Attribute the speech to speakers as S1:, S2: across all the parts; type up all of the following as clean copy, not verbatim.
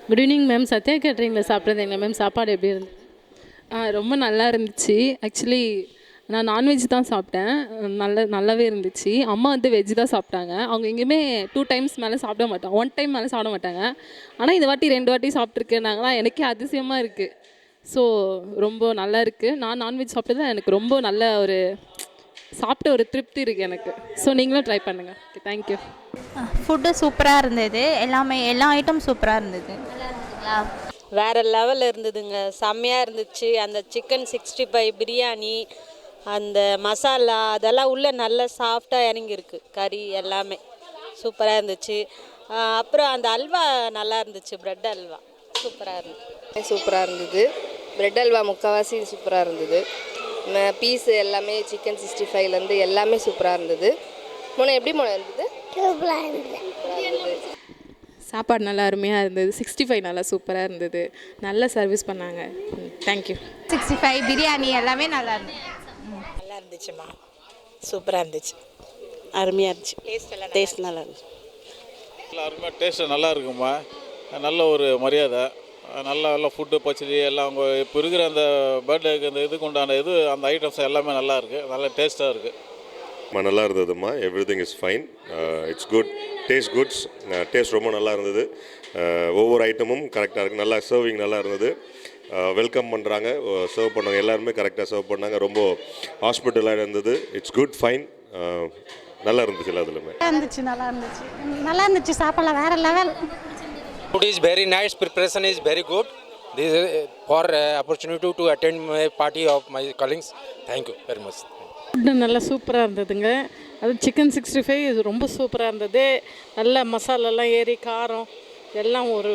S1: Good evening ma'am. Sathya கேட்ரிங்கில் சாப்பிட்றதுங்களா ma'am? சாப்பாடு எப்படி இருந்தது?
S2: ரொம்ப நல்லா இருந்துச்சு. ஆக்சுவலி நான் நான்வெஜ் தான் சாப்பிட்டேன். நல்லாவே இருந்துச்சு. அம்மா வந்து வெஜ் தான் சாப்பிட்டாங்க. அவங்க எங்கேயுமே 2 டைம்ஸ் மேலே சாப்பிட மாட்டாங்க. 1 டைம் மேலே சாப்பிட மாட்டாங்க. ஆனால் இந்த வாட்டி 2 வாட்டி சாப்பிட்ருக்கேன்னாங்களா, எனக்கே அதிசயமாக இருக்குது. ஸோ ரொம்ப நல்லா இருக்குது. நான் நான்வெஜ் சாப்பிட்டது எனக்கு ரொம்ப நல்ல ஒரு சாப்பிட்ட ஒரு திருப்தி இருக்குது எனக்கு. ஸோ நீங்களும் ட்ரை பண்ணுங்கள். Okay, thank you.
S3: ஃபுட்டு சூப்பராக இருந்தது. எல்லா ஐட்டம் சூப்பராக இருந்தது.
S4: வேறு லெவலில் இருந்ததுங்க. செம்மையாக இருந்துச்சு. அந்த சிக்கன் 65 பிரியாணி, அந்த மசாலா அதெல்லாம் உள்ளே நல்லா சாஃப்டாக இறங்கியிருக்கு. கறி எல்லாமே சூப்பராக இருந்துச்சு. அப்புறம் அந்த அல்வா நல்லா இருந்துச்சு. ப்ரெட் அல்வா சூப்பராக இருந்துச்சு.
S5: சூப்பராக இருந்தது. ப்ரெட் அல்வா முக்கால்வாசி சூப்பராக இருந்தது. பீஸு எல்லாமே சிக்கன் 65லேருந்து எல்லாமே சூப்பராக இருந்தது. எப்படி இருந்தது?
S6: சூப்பராக இருந்தது.
S2: சாப்பாடு நல்லா அருமையாக இருந்தது. 65 நல்லா சூப்பராக இருந்தது. நல்ல சர்வீஸ் பண்ணாங்க. தேங்க்யூ.
S3: 65 பிரியாணி எல்லாமே நல்லா இருந்தது.
S4: நல்லா இருந்துச்சுமா. சூப்பராக இருந்துச்சு. அருமையாக இருந்துச்சு. டேஸ்ட் நல்லா இருந்துச்சு.
S7: நல்லா அருமையாக டேஸ்ட்டு நல்லா இருக்குமா. நல்ல ஒரு மரியாதை. நல்லா ஃபுட்டு பச்சடி எல்லாம் அவங்க இப்போ இருக்கிற அந்த பர்த்டேக்கு அந்த இதுக்கு உண்டான அந்த ஐட்டம்ஸ் எல்லாமே நல்லா இருக்குது. நல்லா டேஸ்ட்டாக இருக்குது.
S8: நல்லா இருந்ததும்மா. Everything is fine. It's good. Taste goods. Taste ரொம்ப நல்லா இருந்தது. ஒவ்வொரு ஐட்டமும் கரெக்டாக இருக்குது. நல்லா சர்விங் நல்லா இருந்தது. வெல்கம் பண்ணுறாங்க. சர்வ் பண்ணவங்க எல்லாருமே கரெக்டாக சர்வ் பண்ணாங்க. ரொம்ப ஹாஸ்பிட்டலாக இருந்தது. It's good, fine. நல்லா இருந்துச்சு எல்லாத்துலேயுமே.
S6: நல்லா இருந்துச்சு. சாப்பிடலாம். வேறு level.
S9: Food is very nice. Preparation is very good. This is for opportunity to attend my party of my colleagues. Thank you very much.
S1: Food நல்லா சூப்பராக இருந்ததுங்க. அது சிக்கன் 65 ரொம்ப சூப்பராக இருந்தது. நல்ல மசாலாலாம் ஏறி காரம் எல்லாம் ஒரு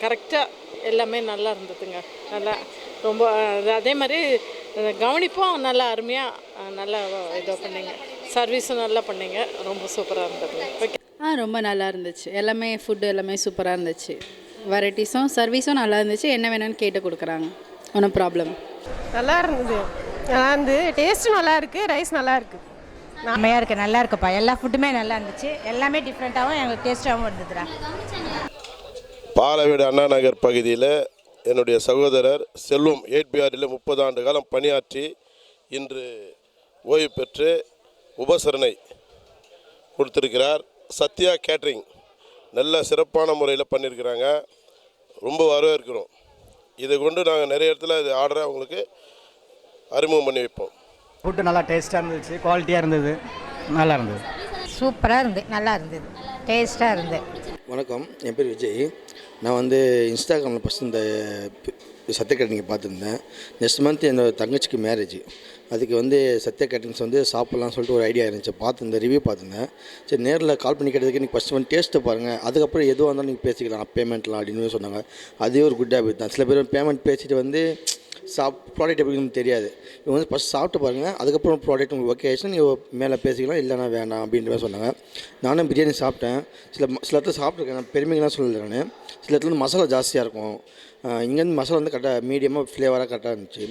S1: கரெக்டாக எல்லாமே நல்லா இருந்ததுங்க. நல்லா ரொம்ப அதே மாதிரி கவனிப்பும் நல்லா அருமையாக நல்லா இதை பண்ணிங்க. சர்வீஸும் நல்லா பண்ணிங்க. ரொம்ப சூப்பராக இருந்தது. ஓகே.
S10: ரொம்ப நல்லா இருந்துச்சு. எல்லாமே ஃபுட்டு எல்லாமே சூப்பராக இருந்துச்சு. வெரைட்டிஸும் சர்வீஸும் நல்லா இருந்துச்சு. என்ன வேணும்னு கேட்டு கொடுக்குறாங்க. ஒன்றும் ப்ராப்ளம்.
S11: நல்லா இருந்தது. டேஸ்ட்டும் நல்லா இருக்குது. ரைஸ் நல்லா இருக்குது.
S3: செம்மையாக இருக்குது. நல்லா இருக்குப்பா. எல்லா ஃபுட்டுமே நல்லா இருந்துச்சு. எல்லாமே டிஃப்ரெண்ட்டாகவும் எங்களுக்கு டேஸ்ட்டாகவும் இருந்ததுடா.
S12: பாலவீடு அண்ணா நகர் பகுதியில் என்னுடைய சகோதரர் செல்வம் 8BRயில் 30 ஆண்டு காலம் பணியாற்றி இன்று ஓய்வு பெற்று உபசரணை கொடுத்துருக்கிறார். சத்யா கேட்ரிங் நல்ல சிறப்பான முறையில் பண்ணியிருக்கிறாங்க. ரொம்ப வரவேற்கிறோம். இதை கொண்டு நாங்கள் நிறைய இடத்துல இது ஆர்டரை அவங்களுக்கு அறிமுகம் பண்ணி வைப்போம்.
S13: ஃபுட்டு நல்லா டேஸ்ட்டாக இருந்துச்சு. குவாலிட்டியாக இருந்தது. நல்லா இருந்தது.
S3: சூப்பராக இருந்தது. நல்லா இருந்தது. டேஸ்ட்டாக இருந்தது.
S14: வணக்கம், என் பேர் விஜய். நான் இன்ஸ்டாகிராமில் ஃபஸ்ட்டு இந்த சத்யா கேட்டரிங் பார்த்துருந்தேன். நெக்ஸ்ட் மந்த் என்னோடய தங்கச்சிக்கு மேரேஜ். அதுக்கு சத்யா கேட்டரிங்ஸ் சாப்பிட்லான்னு சொல்லிட்டு ஒரு ஐடியா இருந்துச்சு. இந்த ரிவ்யூ பார்த்துருந்தேன். சரி, நேரில் கால் பண்ணி கேட்டதுக்கு நீங்கள் ஃபஸ்ட்டு டேஸ்ட்டு பாருங்கள், அதுக்கப்புறம் எதுவாக இருந்தாலும் நீங்கள் பேசிக்கலாம் பேமெண்ட்லாம் அப்படின்னு சொன்னாங்க. அதே ஒரு குட் ஹேபிட் தான். சில பேர் பேமெண்ட் பேசிட்டு ப்ராடக்ட் எப்படி நமக்கு தெரியாது. இவங்க ஃபஸ்ட் சாப்பிட்டு பாருங்கள், அதுக்கப்புறம் ப்ராடக்ட் உங்களுக்கு ஓகே ஆயிடுச்சுன்னா நீங்கள் மேலே பேசிக்கலாம், இல்லைனா வேண்டாம் அப்படின்ற மாதிரி சொன்னாங்க. நானும் பிரியாணி சாப்பிட்டேன். சில இடத்துல சாப்பிட்ருக்கேன். நான் பெருமைகள்லாம் சொல்லலை. நான் சில இடத்துல மசாலா ஜாஸ்தியாக இருக்கும். இங்கேருந்து மசாலா கரெக்டாக மீடியமாக ஃப்ளேவராக கரெக்டாக இருந்துச்சு.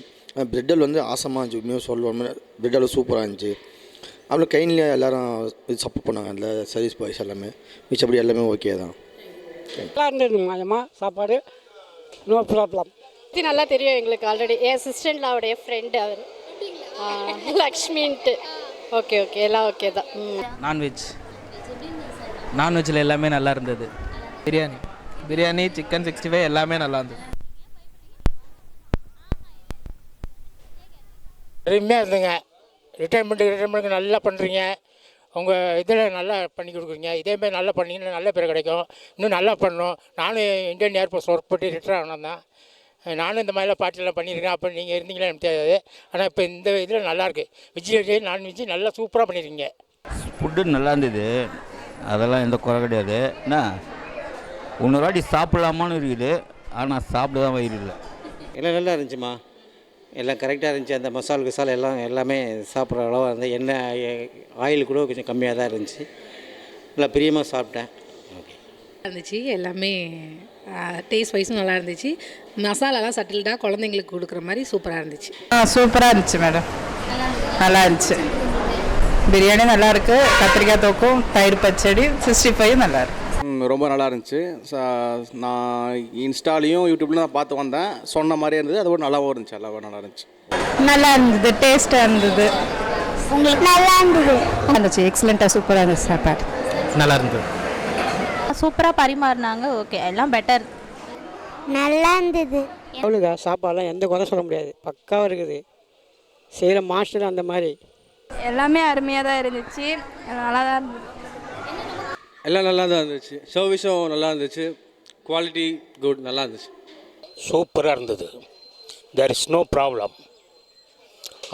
S14: ப்ரெட்டல் ஆசமாக இருந்துச்சு. இன்னும் சொல்லுவோம், ப்ரெட்டல் சூப்பராக இருந்துச்சு. அப்புறம் கைண்ட்லியே எல்லோரும் சப்போர்ட் பண்ணாங்க. அந்த சர்வீஸ் பாய்ஸ் எல்லாமே மிச்சப்படி எல்லாமே ஓகே தான்.
S15: நல்லா இருந்ததுமா சாப்பாடு. No problem.
S16: இது நல்லா தெரியும் எங்களுக்கு ஆல்ரெடி. என் சிஸ்டர்லாவுடைய ஃப்ரெண்டு அவர் லக்ஷ்மின்ட்டு. ஓகே எல்லாம் ஓகே தான்.
S13: நான்வெஜ்ஜில் எல்லாமே நல்லா இருந்தது. பிரியாணி சிக்கன் 65 எல்லாமே நல்லா இருந்தது.
S15: அருமையாக இருந்துங்க. ரிட்டர்மெண்ட்டுக்கு நல்லா பண்ணுறீங்க. உங்கள் இதில் நல்லா பண்ணி கொடுக்குறீங்க. இதேமாதிரி நல்லா பண்ணிங்கன்னா நல்ல பேர் கிடைக்கும். இன்னும் நல்லா பண்ணணும். நானும் இந்தியன் ஏர்போர்ட்ஸ் ஒர்க் பண்ணி ரிட்டர் ஆனேன் தான். நானும் இந்த மாதிரிலாம் பார்ட்டிலாம் பண்ணியிருக்கேன். அப்போ நீங்கள் இருந்தீங்களா எனக்கு தெரியாது. ஆனால் இப்போ இந்த இதில் நல்லாயிருக்கு. வெஜிடேரியன் நான்வெஜ்ஜு நல்லா சூப்பராக பண்ணியிருக்கீங்க.
S17: ஃபுட்டு நல்லா இருந்தது. அதெல்லாம் எந்த குறை கிடையாது. என்ன இன்னொரு வாட்டி சாப்பிட்லாமான்னு இருக்குது. ஆனால் சாப்பிட தான் வயிறு இல்லை.
S14: எல்லாம் நல்லா இருந்துச்சுமா. எல்லாம் கரெக்டாக இருந்துச்சு. அந்த மசாலா எல்லாமே சாப்பிட்ற அளவாக இருந்தது. எண்ணெய் ஆயில் கூட கொஞ்சம் கம்மியாக தான் இருந்துச்சு. நல்லா பிரியமாக சாப்பிட்டேன். ஓகே
S18: இருந்துச்சு. எல்லாமே டேஸ்ட் வைஸும் நல்லா இருந்துச்சு. மசாலாலாம் சட்டில்டாக குழந்தைங்களுக்கு கொடுக்குற மாதிரி சூப்பராக இருந்துச்சு.
S11: சூப்பராக இருந்துச்சு மேடம். நல்லா இருந்துச்சு. பிரியாணி நல்லா இருக்குது. கத்திரிக்காய் தொக்கும் தயிர் பச்சடி 65 நல்லா இருக்கு.
S19: ரொம்ப நல்லா இருந்துச்சு. நான் இன்ஸ்டாலையும் யூடியூப்லையும் நான் பார்த்து வந்தேன். சொன்ன மாதிரியே இருந்தது. அதோட நல்லாவும் இருந்துச்சு. நல்லா இருந்துச்சு.
S3: நல்லா இருந்தது, டேஸ்ட்டாக இருந்தது. உங்களுக்கு நல்லா இருந்துச்சு. எக்ஸலண்ட்டாக சூப்பராக இருந்துச்சு சாப்பாடு.
S13: நல்லா இருந்தது.
S3: சூப்பராக பரிமாறினாங்க. ஓகே, எல்லாம் பெட்டர்.
S6: நல்லா இருந்தது.
S20: அவ்வளோதான், சாப்பாடெலாம் எந்த குறை சொல்ல முடியாது, பக்காவாக இருக்குது. செய்கிற மாஸ்டர் அந்த மாதிரி
S5: எல்லாமே அருமையாக தான் இருந்துச்சு, நல்லா தான் இருந்தது.
S19: எல்லாம் நல்லா தான் இருந்துச்சு. சர்வீஸும் நல்லா இருந்துச்சு. குவாலிட்டி குட், நல்லா இருந்துச்சு.
S15: சூப்பராக இருந்தது. There is no problem,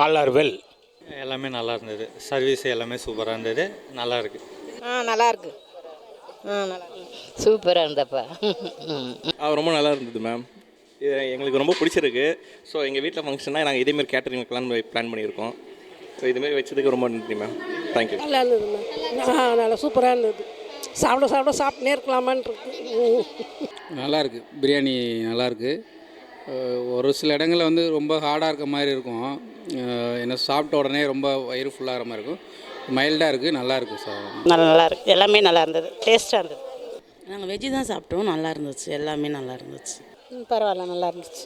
S15: all are well.
S21: எல்லாமே நல்லா இருந்தது. சர்வீஸ் எல்லாமே சூப்பராக இருந்தது. நல்லா இருக்கு.
S4: நல்லா இருக்கு. நல்லா
S22: சூப்பராக இருந்தப்பா.
S19: ரொம்ப நல்லா இருந்தது மேம். இது எங்களுக்கு ரொம்ப பிடிச்சிருக்கு. ஸோ எங்கள் வீட்டில் ஃபங்க்ஷனாக நாங்கள் இதேமாரி கேட்டரிங் பிளான் பண்ணியிருக்கோம். ஸோ இதுமாரி வச்சதுக்கு ரொம்ப நன்றி மேம். தேங்க்யூ.
S11: நல்லா இருந்தது மேம். நல்லா சூப்பராக இருந்தது. சாப்பிட்டே இருக்கலாமான்னு இருக்கு.
S23: நல்லா இருக்குது. பிரியாணி நல்லாயிருக்கு. ஒரு சில இடங்களில் வந்து ரொம்ப ஹார்டாக இருக்க மாதிரி இருக்கும். என்ன சாப்பிட்ட உடனே ரொம்ப வயிறு ஃபுல்லாகிற மாதிரி இருக்கும். மைல்டாக இருக்குது, நல்லா இருக்குது சார்.
S4: நல்லா இருக்கு. எல்லாமே நல்லா இருந்தது, டேஸ்ட்டாக இருந்தது.
S1: நாங்கள் வெஜ்ஜு தான் சாப்பிட்டோம். நல்லா இருந்துச்சு. எல்லாமே நல்லா இருந்துச்சு.
S4: பரவாயில்ல, நல்லா இருந்துச்சு.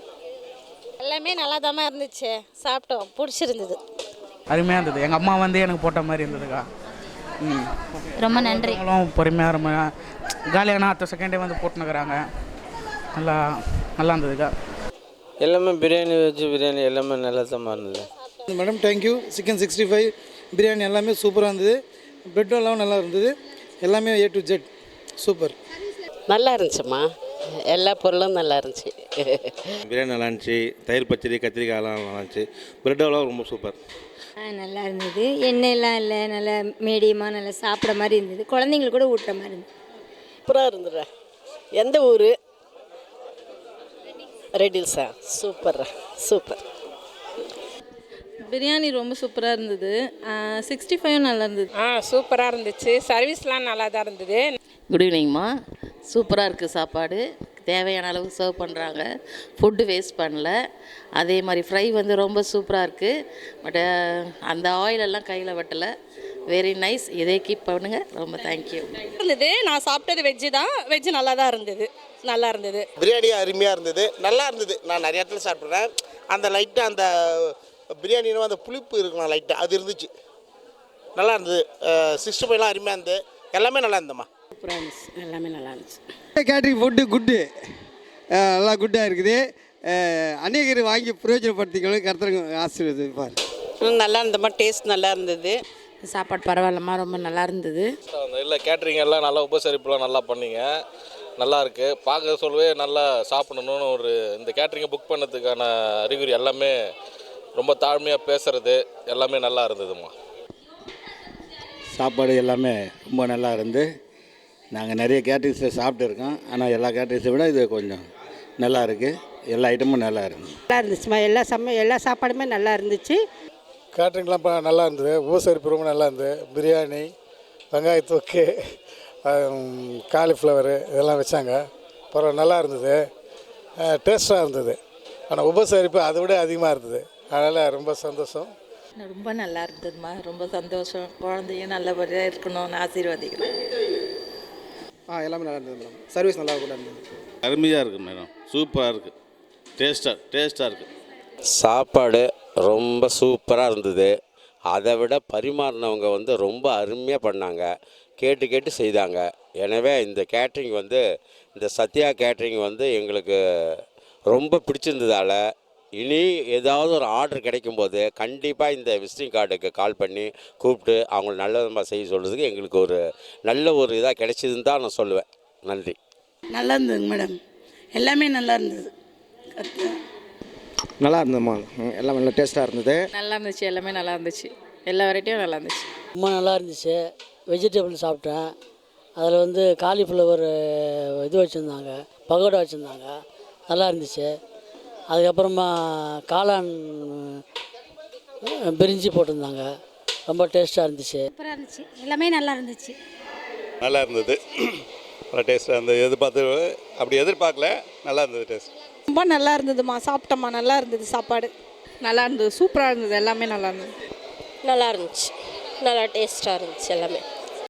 S4: எல்லாமே நல்லா தான் இருந்துச்சு. சாப்பிட்டோம், பிடிச்சிருந்தது.
S13: அருமையாக இருந்தது. எங்கள் அம்மா வந்து எனக்கு போட்ட மாதிரி இருந்ததுக்கா.
S3: ரொம்ப நன்றி.
S13: பொறுமையாக ரொம்ப காலியானா அடுத்த செகண்டே வந்து போட்டுனுக்குறாங்க. நல்லா இருந்ததுக்கா.
S24: எல்லாமே பிரியாணி, வெஜ்ஜு பிரியாணி எல்லாமே நல்லா தான் இருந்தது.
S25: Madam thank you. சிக்கன் 65 பிரியாணி எல்லாமே சூப்பராக இருந்தது. பிரெட்டும் எல்லாம் நல்லா இருந்தது. எல்லாமே A to Z சூப்பர்.
S22: நல்லா இருந்துச்சும்மா, எல்லா பொருளும் நல்லா இருந்துச்சு.
S19: பிரியாணி நல்லா இருந்துச்சு. தயிர் பச்சடி, கத்திரிக்காயெல்லாம் நல்லா இருந்துச்சு. பிரெட்டெல்லாம் ரொம்ப சூப்பர்.
S6: நல்லா இருந்தது. எண்ணெயெல்லாம் இல்லை, நல்லா மீடியமாக நல்லா சாப்பிட்ற மாதிரி இருந்தது. குழந்தைங்களுக்கு கூட ஊட்டுற மாதிரி இருந்தது.
S22: சூப்பராக இருந்துடுறா. எந்த ஊர்? ரெடில்ஸா? சூப்பர்.
S2: பிரியாணி ரொம்ப சூப்பராக இருந்தது. 65 நல்லா இருந்தது.
S11: சூப்பராக இருந்துச்சு. சர்வீஸ்லாம் நல்லா தான் இருந்தது.
S22: குட் ஈவினிங்மா. சூப்பராக இருக்குது சாப்பாடு. தேவையான அளவுக்கு சர்வ் பண்ணுறாங்க. ஃபுட்டு வேஸ்ட் பண்ணல. அதே மாதிரி ஃப்ரை வந்து ரொம்ப சூப்பராக இருக்குது. பட் அந்த ஆயிலெல்லாம் கையில் வெட்டலை. Very nice. இதே கீப் பண்ணுங்கள். ரொம்ப தேங்க்யூ.
S4: இருந்தது. நான் சாப்பிட்டது வெஜ்ஜு தான். வெஜ்ஜு நல்லா தான் இருந்தது. நல்லா இருந்தது.
S12: பிரியாணி அருமையாக இருந்தது, நல்லா இருந்தது. நான் நிறைய இடத்துல சாப்பிட்றேன். அந்த லைட்டாக அந்த பிரியாணின்னு அந்த புளிப்பு இருக்கலாம் லைட்டாக, அது இருந்துச்சு. நல்லா இருந்தது. 65 அருமையாக இருந்தது. எல்லாமே நல்லா இருந்தம்மா.
S1: சூப்பராக இருந்துச்சு. எல்லாமே நல்லா இருந்துச்சு.
S25: கேட்ரிங் ஃபுட்டு குட்டு, நல்லா குட்டாக இருக்குது. அநேகர் வாங்கி பிரயோஜனப்படுத்திக்கணும். கருத்துறங்க ஆசீர்வாதம்.
S4: நல்லா இருந்தம்மா. டேஸ்ட் நல்லா இருந்தது.
S1: சாப்பாடு பரவாயில்லம்மா, ரொம்ப நல்லா இருந்தது.
S7: இல்லை, கேட்ரிங் எல்லாம் நல்லா உபசரிப்புலாம் நல்லா பண்ணீங்க. நல்லா இருக்குது. பார்க்க சொல்லவே நல்லா சாப்பிடணும்னு ஒரு இந்த கேட்ரிங்கை புக் பண்ணதுக்கான அறிகுறி எல்லாமே ரொம்ப தாழ்மையாக பேசுகிறது எல்லாமே நல்லா இருந்ததும்மா.
S14: சாப்பாடு எல்லாமே ரொம்ப நல்லா இருந்து நாங்கள் நிறைய கேட்ரிங்ஸில் சாப்பிட்டுருக்கோம். ஆனால் எல்லா கேட்ரிங்ஸை விட இது கொஞ்சம் நல்லா இருக்குது. எல்லா ஐட்டமும் நல்லா இருக்குது.
S3: நல்லா இருந்துச்சுமா. எல்லா சாப்பாடுமே நல்லா இருந்துச்சு.
S25: கேட்ரிங்லாம் நல்லா இருந்தது. உபசரிப்பு ரொம்ப நல்லா இருந்தது. பிரியாணி, வெங்காயத்தொக்கு, காலிஃப்ளவரு இதெல்லாம் வச்சாங்க. பரவாயில்ல, நல்லா இருந்தது. டேஸ்ட்டாக இருந்தது. ஆனால் உபசரிப்பு அதை விட அதிகமாக இருந்தது. அதனால் ரொம்ப சந்தோஷம்.
S1: ரொம்ப நல்லா இருந்ததுமா. ரொம்ப சந்தோஷம். குழந்தையும் நல்லபடியாக இருக்கணும்னு ஆசீர்வதிக்கிறேன்.
S25: எல்லாமே நல்லா இருந்தது மேடம். சர்வீஸ் நல்லா இருந்தது.
S7: அருமையாக இருக்குது மேடம். சூப்பராக இருக்குது. டேஸ்ட்டாக இருக்குது.
S24: சாப்பாடு ரொம்ப சூப்பராக இருந்தது. அதை விட பரிமாறினவங்க வந்து ரொம்ப அருமையாக பண்ணாங்க. கேட்டு செய்தாங்க. எனவே இந்த கேட்ரிங் வந்து, இந்த சத்யா கேட்ரிங் வந்து எங்களுக்கு ரொம்ப பிடிச்சிருந்ததால் இனி ஏதாவது ஒரு ஆர்டர் கிடைக்கும்போது கண்டிப்பாக இந்த விசிட்டிங் கார்டுக்கு கால் பண்ணி கூப்பிட்டு அவங்கள நல்ல விதமாக செய்ய சொல்கிறதுக்கு எங்களுக்கு ஒரு நல்ல ஒரு இதாக கிடைச்சிதுன்னு தான் நான் சொல்லுவேன். நன்றி.
S1: நல்லா இருந்ததுங்க மேடம். எல்லாமே நல்லா இருந்தது.
S25: நல்லா இருந்ததும்மா. எல்லாம் நல்லா டேஸ்ட்டாக இருந்தது.
S2: நல்லா இருந்துச்சு. எல்லாமே நல்லா இருந்துச்சு. எல்லா வெரைட்டியும் நல்லா இருந்துச்சு.
S20: ரொம்ப நல்லா இருந்துச்சு. வெஜிடபிள் சாப்பிட்டேன். அதில் வந்து காலிஃப்ளவர் இது வச்சுருந்தாங்க, பகோடா வச்சுருந்தாங்க. நல்லா இருந்துச்சு. அதுக்கப்புறமா காளான் பிரிஞ்சி போட்டிருந்தாங்க. ரொம்ப டேஸ்ட்டாக இருந்துச்சு.
S6: சூப்பராக இருந்துச்சு. எல்லாமே நல்லா இருந்துச்சு.
S8: நல்லா இருந்தது. நல்லா டேஸ்ட்டாக இருந்தது. அப்படி எதிர்பார்க்கல. நல்லா இருந்தது டேஸ்ட்.
S3: ரொம்ப நல்லா இருந்ததுமா. சாப்பிட்டோம்மா. நல்லா இருந்தது சாப்பாடு.
S2: நல்லா இருந்தது. சூப்பராக இருந்தது. எல்லாமே நல்லா இருந்தது.
S4: நல்லா இருந்துச்சு. நல்லா டேஸ்ட்டாக இருந்துச்சு எல்லாமே.